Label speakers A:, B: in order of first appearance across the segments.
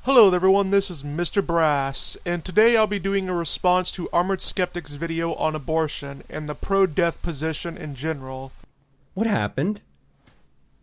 A: Hello everyone, this is Mr. Brass, and today I'll be doing a response to Armored Skeptic's video on abortion and the pro-death position in general.
B: What happened?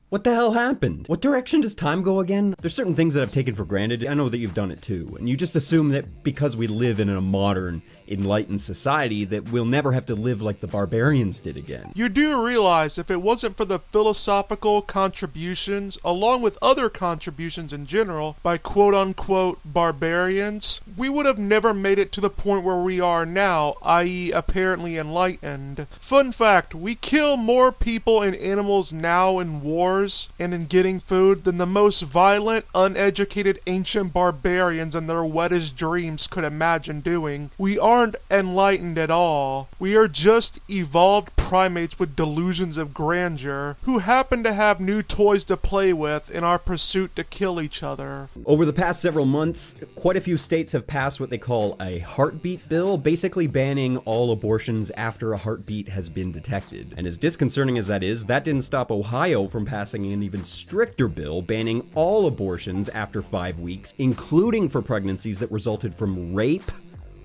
B: What the hell happened? What direction does time go again? There's certain things that I've taken for granted. I know that you've done it too, and you just assume that because we live in a modern, enlightened society that we'll never have to live like the barbarians did again.
A: You do realize if it wasn't for the philosophical contributions, along with other contributions in general, by quote-unquote barbarians, we would have never made it to the point where we are now, i.e. apparently enlightened. Fun fact, we kill more people and animals now in wars and in getting food than the most violent, uneducated ancient barbarians in their wettest dreams could imagine doing. We aren't enlightened at all. We are just evolved primates with delusions of grandeur who happen to have new toys to play with in our pursuit to kill each other.
B: Over the past several months, quite a few states have passed what they call a heartbeat bill, basically banning all abortions after a heartbeat has been detected. And as disconcerting as that is, that didn't stop Ohio from passing an even stricter bill banning all abortions after 5 weeks, including for pregnancies that resulted from rape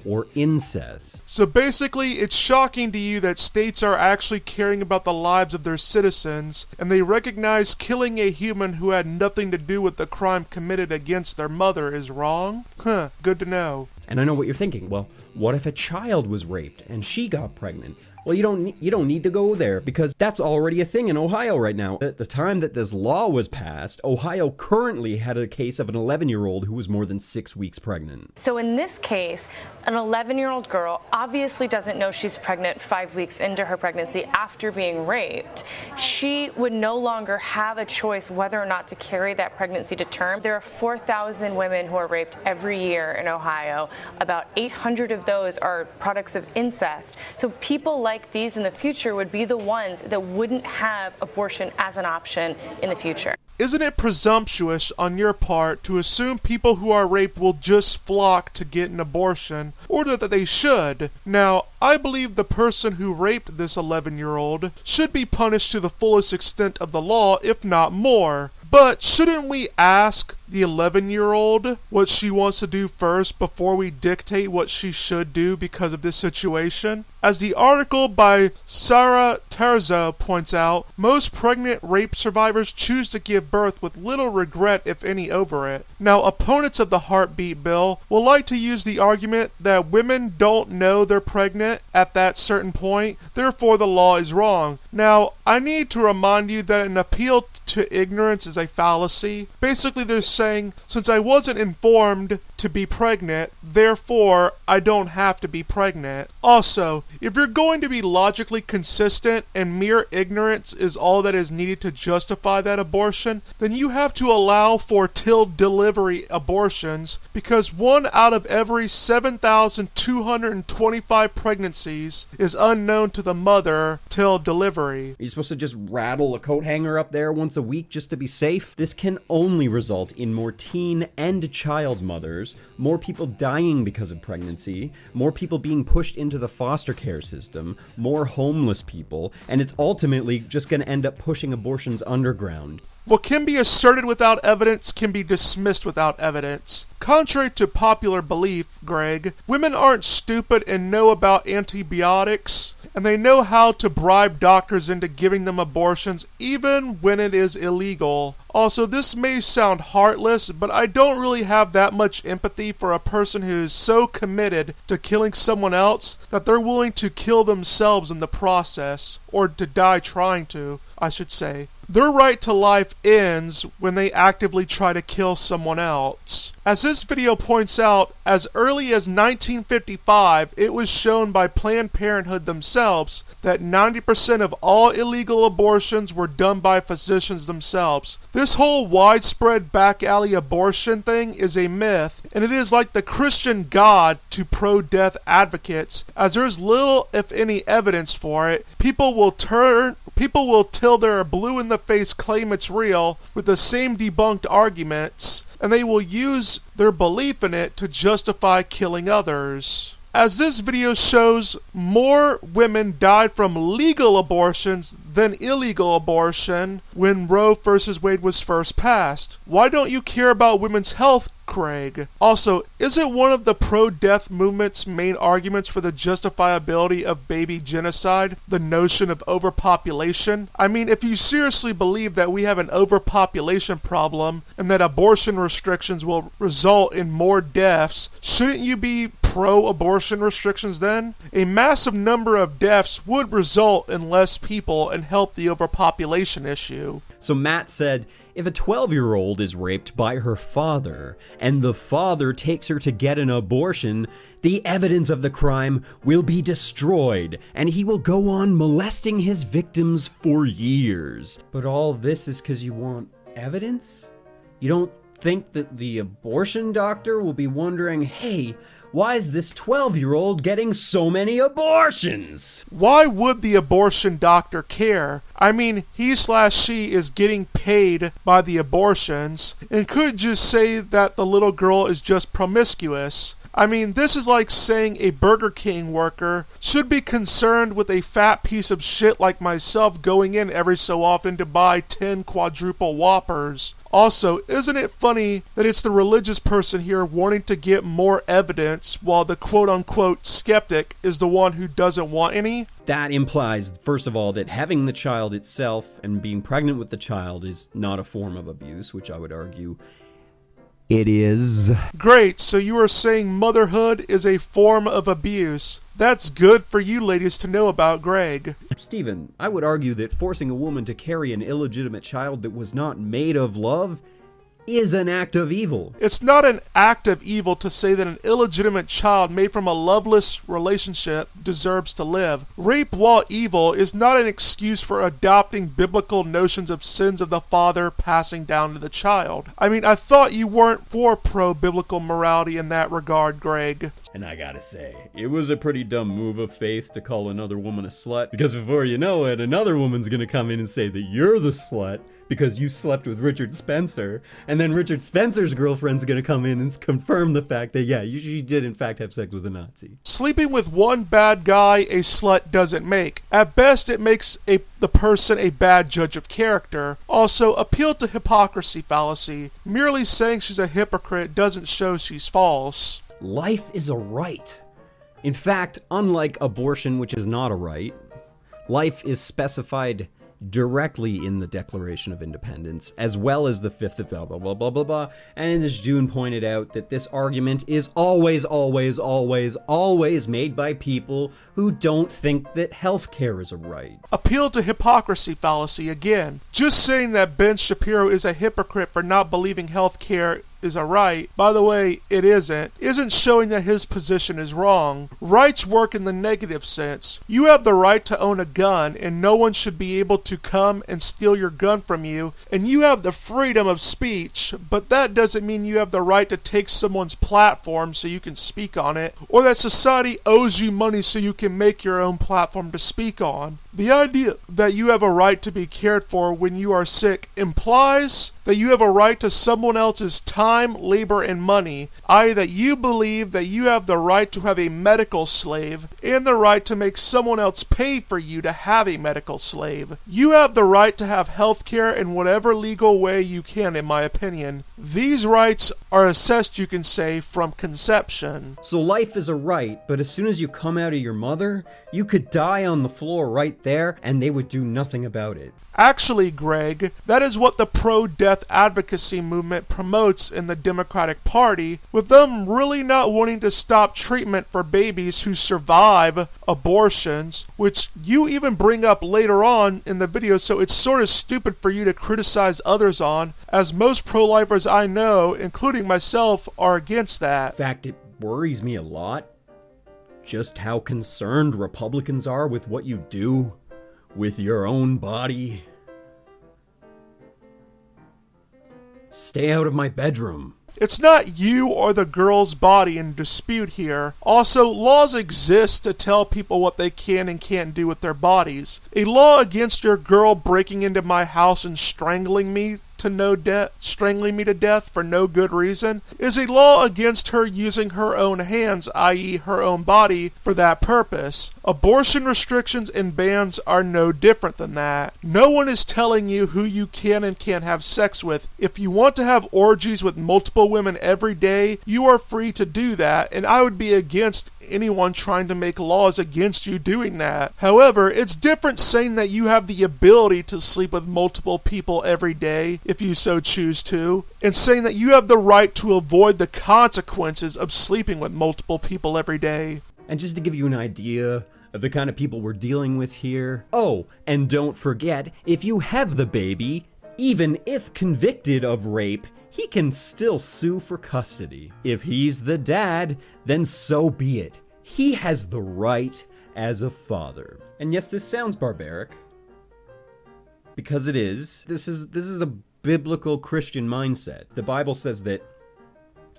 B: or incest.
A: So basically, it's shocking to you that states are actually caring about the lives of their citizens, and they recognize killing a human who had nothing to do with the crime committed against their mother is wrong? Huh, good to know.
B: And I know what you're thinking. Well, what if a child was raped and she got pregnant? Well, you don't need to go there, because that's already a thing in Ohio right now. At the time that this law was passed, Ohio currently had a case of an 11-year-old who was more than 6 weeks pregnant.
C: So in this case, an 11-year-old girl obviously doesn't know she's pregnant 5 weeks into her pregnancy after being raped. She would no longer have a choice whether or not to carry that pregnancy to term. There are 4,000 women who are raped every year in Ohio. About 800 of those are products of incest. So people like these in the future would be the ones that wouldn't have abortion as an option in the future.
A: Isn't it presumptuous on your part to assume people who are raped will just flock to get an abortion, or that they should? Now, I believe the person who raped this 11-year-old should be punished to the fullest extent of the law, if not more. But shouldn't we ask the 11-year-old what she wants to do first before we dictate what she should do because of this situation? As the article by Sarah Terzo points out, most pregnant rape survivors choose to give birth with little regret, if any, over it. Now, opponents of the heartbeat bill will like to use the argument that women don't know they're pregnant at that certain point, therefore the law is wrong. Now, I need to remind you that an appeal to ignorance is a fallacy. Basically, they're saying, since I wasn't informed to be pregnant, therefore I don't have to be pregnant. Also, if you're going to be logically consistent and mere ignorance is all that is needed to justify that abortion, then you have to allow for till delivery abortions, because 1 out of every 7,225 pregnancies is unknown to the mother till delivery.
B: Are you supposed to just rattle a coat hanger up there once a week just to be safe? This can only result in more teen and child mothers, more people dying because of pregnancy, more people being pushed into the foster care system, more homeless people, and it's ultimately just going to end up pushing abortions underground.
A: What can be asserted without evidence can be dismissed without evidence. Contrary to popular belief, Greg, women aren't stupid and know about antibiotics, and they know how to bribe doctors into giving them abortions even when it is illegal. Also, this may sound heartless, but I don't really have that much empathy for a person who is so committed to killing someone else that they're willing to kill themselves in the process, or to die trying to, I should say. their right to life ends when they actively try to kill someone else. As this video points out, as early as 1955, it was shown by Planned Parenthood themselves that 90% of all illegal abortions were done by physicians themselves. This whole widespread back alley abortion thing is a myth, and it is like the Christian God to pro-death advocates, as there's little if any evidence for it. People will till their blue-in-the-face claim it's real with the same debunked arguments, and they will use their belief in it to justify killing others. As this video shows, more women died from legal abortions than illegal abortion when Roe v. Wade was first passed. Why don't you care about women's health, Craig? Also, isn't one of the pro-death movement's main arguments for the justifiability of baby genocide the notion of overpopulation? I mean, if you seriously believe that we have an overpopulation problem and that abortion restrictions will result in more deaths, shouldn't you be pro-abortion restrictions then? A massive number of deaths would result in less people and help the overpopulation issue.
B: So Matt said, if a 12-year-old is raped by her father, and the father takes her to get an abortion, the evidence of the crime will be destroyed, and he will go on molesting his victims for years. But all this is because you want evidence? You don't think that the abortion doctor will be wondering, hey, why is this 12-year-old getting so many abortions?
A: Why would the abortion doctor care? I mean, he/she is getting paid by the abortions and could just say that the little girl is just promiscuous. I mean, this is like saying a Burger King worker should be concerned with a fat piece of shit like myself going in every so often to buy 10 quadruple Whoppers. Also, isn't it funny that it's the religious person here wanting to get more evidence while the quote-unquote skeptic is the one who doesn't want any?
B: That implies, first of all, that having the child itself and being pregnant with the child is not a form of abuse, which I would argue it is.
A: Great, so you are saying motherhood is a form of abuse. That's good for you ladies to know about, Greg.
B: Stephen, I would argue that forcing a woman to carry an illegitimate child that was not made of love is an act of evil.
A: It's not an act of evil to say that an illegitimate child made from a loveless relationship deserves to live. Rape, while evil, is not an excuse for adopting biblical notions of sins of the father passing down to the child. I mean, I thought you weren't for pro-biblical morality in that regard, Greg.
B: And I gotta say, it was a pretty dumb move of faith to call another woman a slut, because before you know it, another woman's gonna come in and say that you're the slut because you slept with Richard Spencer, and then Richard Spencer's girlfriend's gonna come in and confirm the fact that, yeah, you did in fact have sex with a Nazi.
A: Sleeping with one bad guy a slut doesn't make. At best, it makes the person a bad judge of character. Also, appeal to hypocrisy fallacy. Merely saying she's a hypocrite doesn't show she's false.
B: Life is a right. In fact, unlike abortion, which is not a right, life is specified directly in the Declaration of Independence, as well as the Fifth of blah, blah, blah, blah, blah, blah. And as June pointed out, that this argument is always made by people who don't think that healthcare is a right.
A: Appeal to hypocrisy fallacy again. Just saying that Ben Shapiro is a hypocrite for not believing healthcare is a right, by the way, it isn't showing that his position is wrong. Rights work in the negative sense. You have the right to own a gun, and no one should be able to come and steal your gun from you, and you have the freedom of speech, but that doesn't mean you have the right to take someone's platform so you can speak on it, or that society owes you money so you can make your own platform to speak on. The idea that you have a right to be cared for when you are sick implies that you have a right to someone else's time, labor, and money, i.e. that you believe that you have the right to have a medical slave and the right to make someone else pay for you to have a medical slave. You have the right to have health care in whatever legal way you can, in my opinion. These rights are assessed, you can say, from conception.
B: So life is a right, but as soon as you come out of your mother, you could die on the floor right there and they would do nothing about it.
A: Actually, Greg, that is what the pro-death advocacy movement promotes in the Democratic Party, with them really not wanting to stop treatment for babies who survive abortions, which you even bring up later on in the video, so it's sort of stupid for you to criticize others on, as most pro-lifers I know, including myself, are against that.
B: In fact, it worries me a lot just how concerned Republicans are with what you do with your own body. Stay out of my bedroom.
A: It's not you or the girl's body in dispute here. Also, laws exist to tell people what they can and can't do with their bodies. A law against your girl breaking into my house and strangling me to death for no good reason is a law against her using her own hands, i.e. her own body, for that purpose. Abortion restrictions and bans are no different than that. No one is telling you who you can and can't have sex with. If you want to have orgies with multiple women every day, you are free to do that, and I would be against anyone trying to make laws against you doing that. However, it's different saying that you have the ability to sleep with multiple people every day if you so choose to, and saying that you have the right to avoid the consequences of sleeping with multiple people every day.
B: And just to give you an idea of the kind of people we're dealing with here. Oh, and don't forget, if you have the baby, even if convicted of rape, he can still sue for custody. If he's the dad, then so be it. He has the right as a father. And yes, this sounds barbaric, because it is. This is a biblical Christian mindset. The Bible says that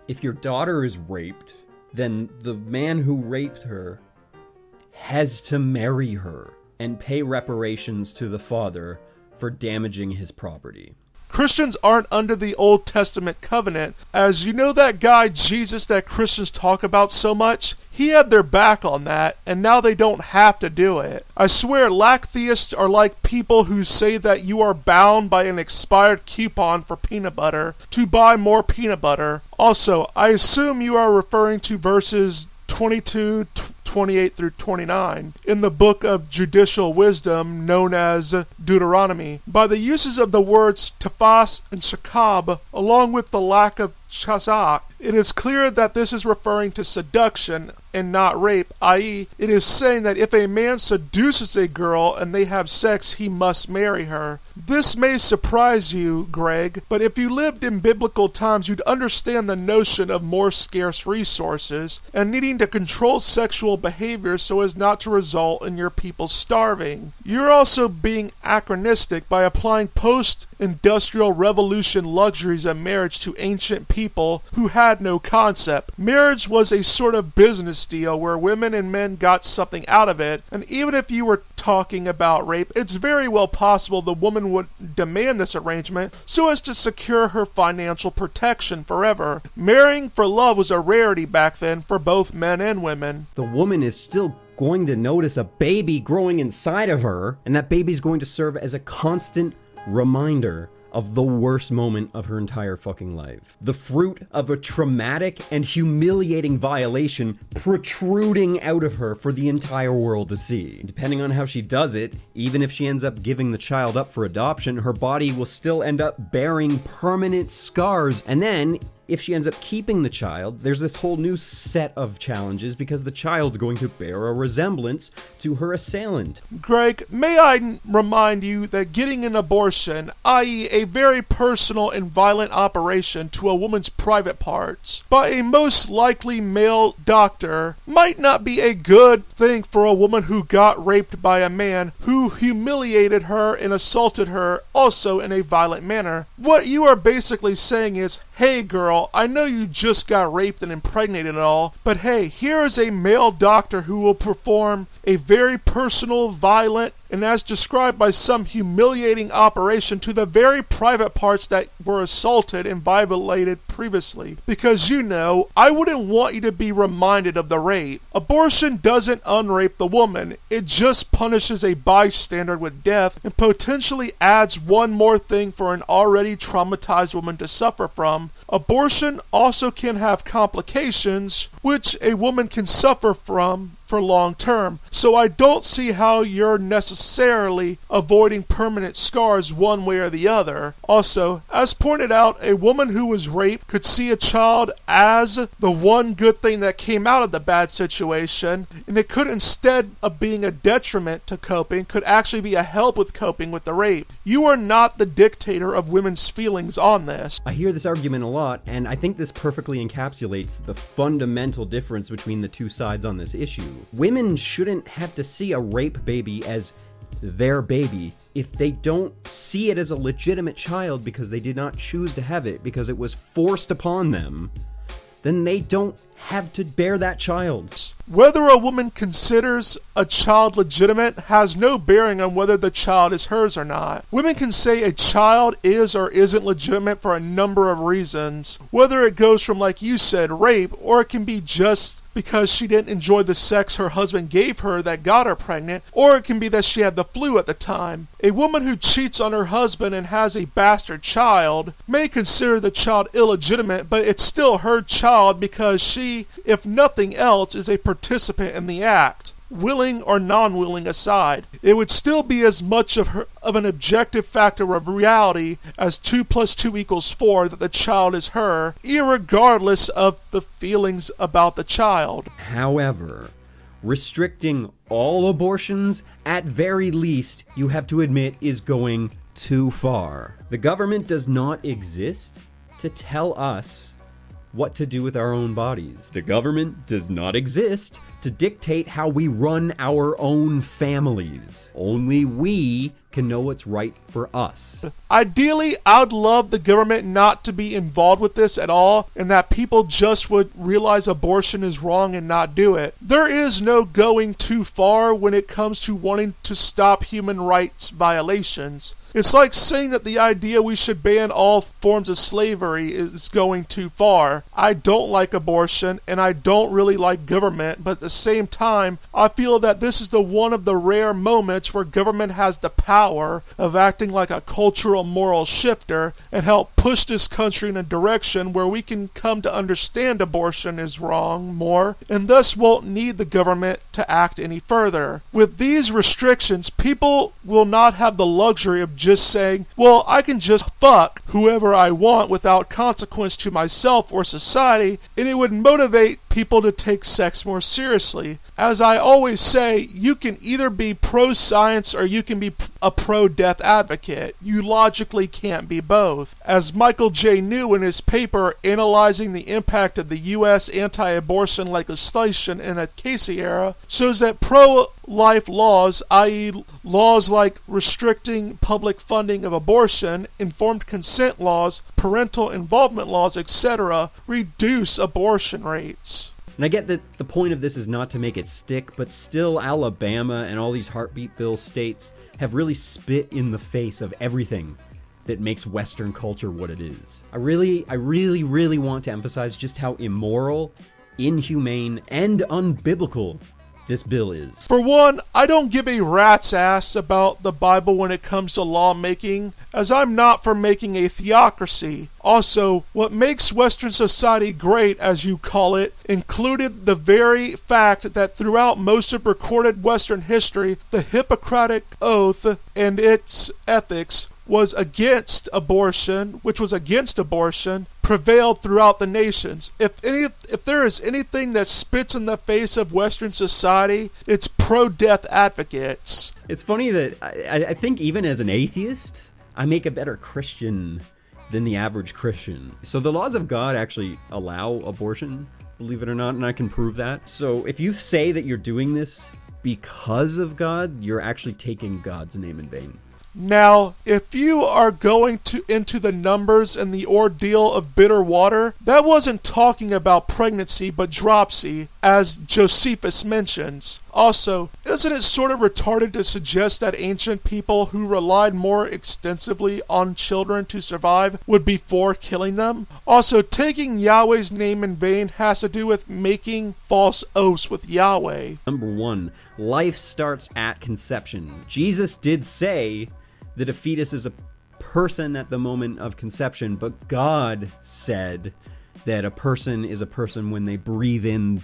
B: if your daughter is raped, then the man who raped her has to marry her and pay reparations to the father for damaging his property.
A: Christians aren't under the Old Testament covenant, as you know that guy Jesus that Christians talk about so much? He had their back on that, and now they don't have to do it. I swear, theists are like people who say that you are bound by an expired coupon for peanut butter to buy more peanut butter. Also, I assume you are referring to verses 22, 28 through 29 in the book of judicial wisdom known as Deuteronomy. By the uses of the words tefas and shakab, along with the lack of chazak, it is clear that this is referring to seduction and not rape, i.e., it is saying that if a man seduces a girl and they have sex, he must marry her. This may surprise you, Greg, but if you lived in biblical times, you'd understand the notion of more scarce resources and needing to control sexual behavior so as not to result in your people starving. You're also being anachronistic by applying post-industrial revolution luxuries of marriage to ancient people who had no concept. Marriage was a sort of business deal where women and men got something out of it, and even if you were talking about rape, it's very well possible the woman would demand this arrangement so as to secure her financial protection forever. Marrying for love was a rarity back then for both men and women.
B: The woman is still going to notice a baby growing inside of her, and that baby's going to serve as a constant reminder of the worst moment of her entire fucking life. The fruit of a traumatic and humiliating violation protruding out of her for the entire world to see. Depending on how she does it, even if she ends up giving the child up for adoption, her body will still end up bearing permanent scars. And then, if she ends up keeping the child, there's this whole new set of challenges because the child's going to bear a resemblance to her assailant.
A: Greg, may I remind you that getting an abortion, i.e. a very personal and violent operation to a woman's private parts, by a most likely male doctor, might not be a good thing for a woman who got raped by a man who humiliated her and assaulted her also in a violent manner. What you are basically saying is, hey girl, I know you just got raped and impregnated and all, but hey, here is a male doctor who will perform a very personal, violent, and as described by some humiliating operation to the very private parts that were assaulted and violated previously. Because you know, I wouldn't want you to be reminded of the rape. Abortion doesn't unrape the woman, it just punishes a bystander with death and potentially adds one more thing for an already traumatized woman to suffer from. Abortion also can have complications, which a woman can suffer from for long term. So I don't see how you're necessarily avoiding permanent scars one way or the other. Also, as pointed out, a woman who was raped could see a child as the one good thing that came out of the bad situation, and it could, instead of being a detriment to coping, could actually be a help with coping with the rape. You are not the dictator of women's feelings on this.
B: I hear this argument a lot, and I think this perfectly encapsulates the fundamental difference between the two sides on this issue. Women shouldn't have to see a rape baby as their baby if they don't see it as a legitimate child because they did not choose to have it, because it was forced upon them. Then they don't have to bear that child.
A: Whether a woman considers a child legitimate has no bearing on whether the child is hers or not. Women can say a child is or isn't legitimate for a number of reasons. Whether it goes from, like you said, rape, or it can be just because she didn't enjoy the sex her husband gave her that got her pregnant, or it can be that she had the flu at the time. A woman who cheats on her husband and has a bastard child may consider the child illegitimate, but it's still her child because she, if nothing else, is a participant in the act. Willing or non-willing aside, it would still be as much of an objective factor of reality as 2 + 2 = 4 that the child is her, irregardless of the feelings about the child.
B: However, restricting all abortions, at very least, you have to admit, is going too far. The government does not exist to tell us what to do with our own bodies. The government does not exist to dictate how we run our own families. Only we can know what's right for us.
A: Ideally, I'd love the government not to be involved with this at all, and that people just would realize abortion is wrong and not do it. There is no going too far when it comes to wanting to stop human rights violations. It's like saying that the idea we should ban all forms of slavery is going too far. I don't like abortion, and I don't really like government, but at the same time, I feel that this is one of the rare moments where government has the power of acting like a cultural moral shifter and help push this country in a direction where we can come to understand abortion is wrong more, and thus won't need the government to act any further. With these restrictions, people will not have the luxury of just saying, well, I can just fuck whoever I want without consequence to myself or society, and it would motivate people to take sex more seriously. As I always say, you can either be pro-science or you can be a pro-death advocate. You logically can't be both. As Michael J. New in his paper analyzing the impact of the U.S. anti-abortion legislation in the Casey era shows that pro-life laws, i.e. laws like restricting public funding of abortion, informed consent laws, parental involvement laws, etc., reduce abortion rates.
B: And I get that the point of this is not to make it stick, but still Alabama and all these heartbeat bill states have really spit in the face of everything that makes Western culture what it is. I really want to emphasize just how immoral, inhumane, and unbiblical this bill is.
A: For one, I don't give a rat's ass about the Bible when it comes to lawmaking, as I'm not for making a theocracy. Also, what makes Western society great, as you call it, included the very fact that throughout most of recorded Western history, the Hippocratic Oath and its ethics was against abortion, prevailed throughout the nations. If there is anything that spits in the face of Western society, it's pro-death advocates.
B: It's funny that I think even as an atheist, I make a better Christian than the average Christian. So the laws of God actually allow abortion, believe it or not, and I can prove that. So if you say that you're doing this because of God, you're actually taking God's name in vain.
A: Now, if you are going into the numbers and the ordeal of bitter water, that wasn't talking about pregnancy but dropsy, as Josephus mentions. Also, isn't it sort of retarded to suggest that ancient people who relied more extensively on children to survive would be for killing them? Also, taking Yahweh's name in vain has to do with making false oaths with Yahweh.
B: Number 1, life starts at conception. Jesus did say that a fetus is a person at the moment of conception, but God said that a person is a person when they breathe in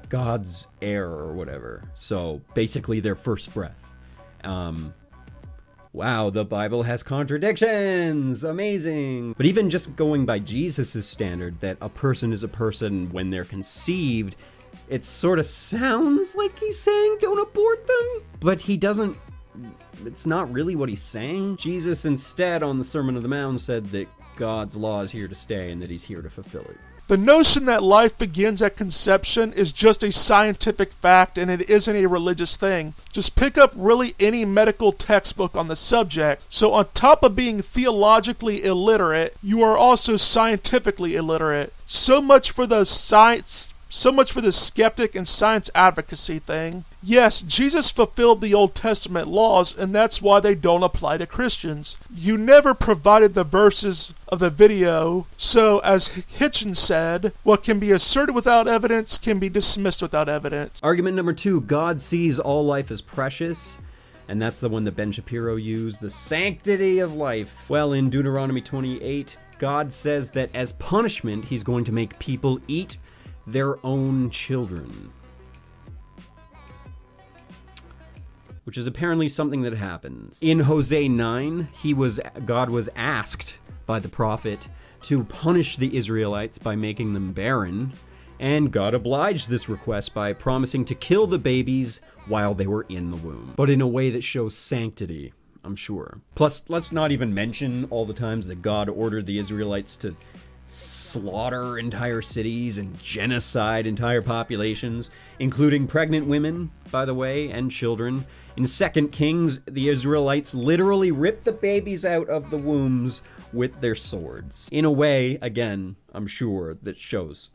B: God's air or whatever. So basically their first breath. Wow, the Bible has contradictions! Amazing! But even just going by Jesus' standard, that a person is a person when they're conceived, it sort of sounds like he's saying don't abort them, but he doesn't. It's not really what he's saying. Jesus instead on the Sermon on the Mount said that God's law is here to stay and that he's here to fulfill it.
A: The notion that life begins at conception is just a scientific fact, and it isn't a religious thing. Just pick up really any medical textbook on the subject. So on top of being theologically illiterate, you are also scientifically illiterate. So much for the skeptic and science advocacy thing. Yes, Jesus fulfilled the Old Testament laws, and that's why they don't apply to Christians. You never provided the verses of the video, so as Hitchens said, what can be asserted without evidence can be dismissed without evidence.
B: Argument number 2, God sees all life as precious. And that's the one that Ben Shapiro used, the sanctity of life. Well, in Deuteronomy 28, God says that as punishment, he's going to make people eat their own children. Which is apparently something that happens. In Hosea 9, God was asked by the prophet to punish the Israelites by making them barren, and God obliged this request by promising to kill the babies while they were in the womb. But in a way that shows sanctity, I'm sure. Plus, let's not even mention all the times that God ordered the Israelites to slaughter entire cities and genocide entire populations, including pregnant women, by the way, and children. In 2 Kings, the Israelites literally ripped the babies out of the wombs with their swords. In a way, again, I'm sure, that shows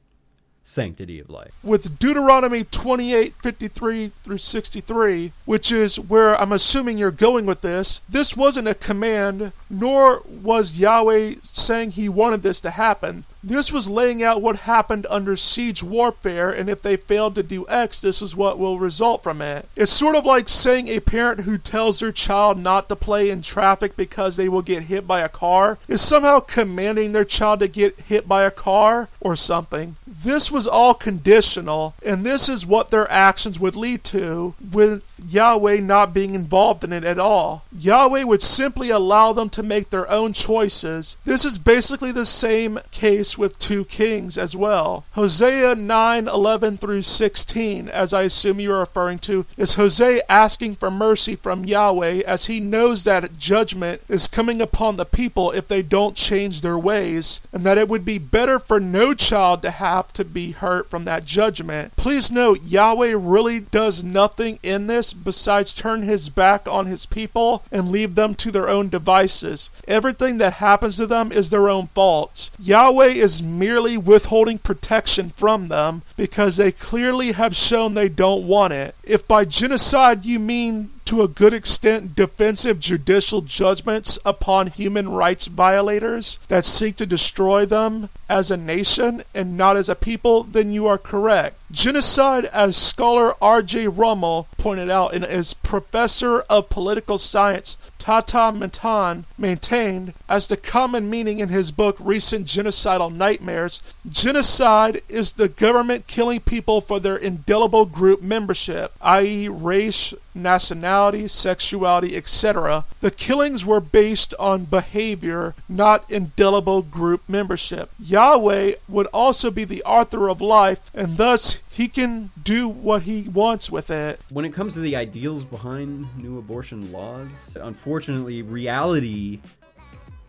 B: sanctity of life.
A: With Deuteronomy 28:53 through 63, which is where I'm assuming you're going with this wasn't a command, nor was Yahweh saying he wanted this to happen. This was laying out what happened under siege warfare, and if they failed to do X, this is what will result from it. It's sort of like saying a parent who tells their child not to play in traffic because they will get hit by a car is somehow commanding their child to get hit by a car or something. This was all conditional, and this is what their actions would lead to, with Yahweh not being involved in it at all. Yahweh would simply allow them to make their own choices. This is basically the same case with 2 Kings as well. Hosea 9:11 through 16, as I assume you are referring to, is Hosea asking for mercy from Yahweh, as he knows that judgment is coming upon the people if they don't change their ways, and that it would be better for no child to have to be hurt from that judgment. Please note, Yahweh really does nothing in this besides turn his back on his people and leave them to their own devices. Everything that happens to them is their own faults. Yahweh is merely withholding protection from them because they clearly have shown they don't want it. If by genocide you mean to a good extent defensive judicial judgments upon human rights violators that seek to destroy them as a nation and not as a people, then you are correct. Genocide, as scholar R.J. Rummel pointed out and as professor of political science Tata Matan maintained as the common meaning in his book Recent Genocidal Nightmares, genocide is the government killing people for their indelible group membership, i.e. race, nationality, sexuality, etc. The killings were based on behavior, not indelible group membership. Yahweh would also be the author of life, and thus he can do what he wants with it.
B: When it comes to the ideals behind new abortion laws, unfortunately, reality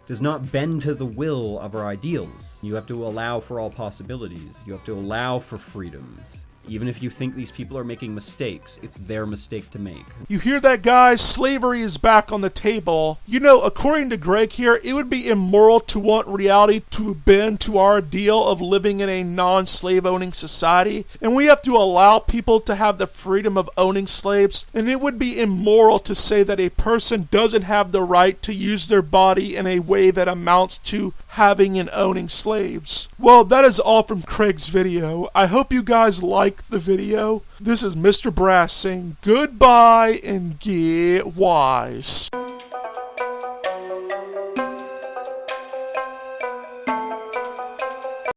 B: does not bend to the will of our ideals. You have to allow for all possibilities. You have to allow for freedoms. Even if you think these people are making mistakes, it's their mistake to make.
A: You hear that, guys? Slavery is back on the table. You know, according to Greg here, it would be immoral to want reality to bend to our ideal of living in a non-slave owning society, and we have to allow people to have the freedom of owning slaves, and it would be immoral to say that a person doesn't have the right to use their body in a way that amounts to having and owning slaves. Well, that is all from Craig's video. I hope you guys like the video. This is Mr. Brass saying goodbye and get wise.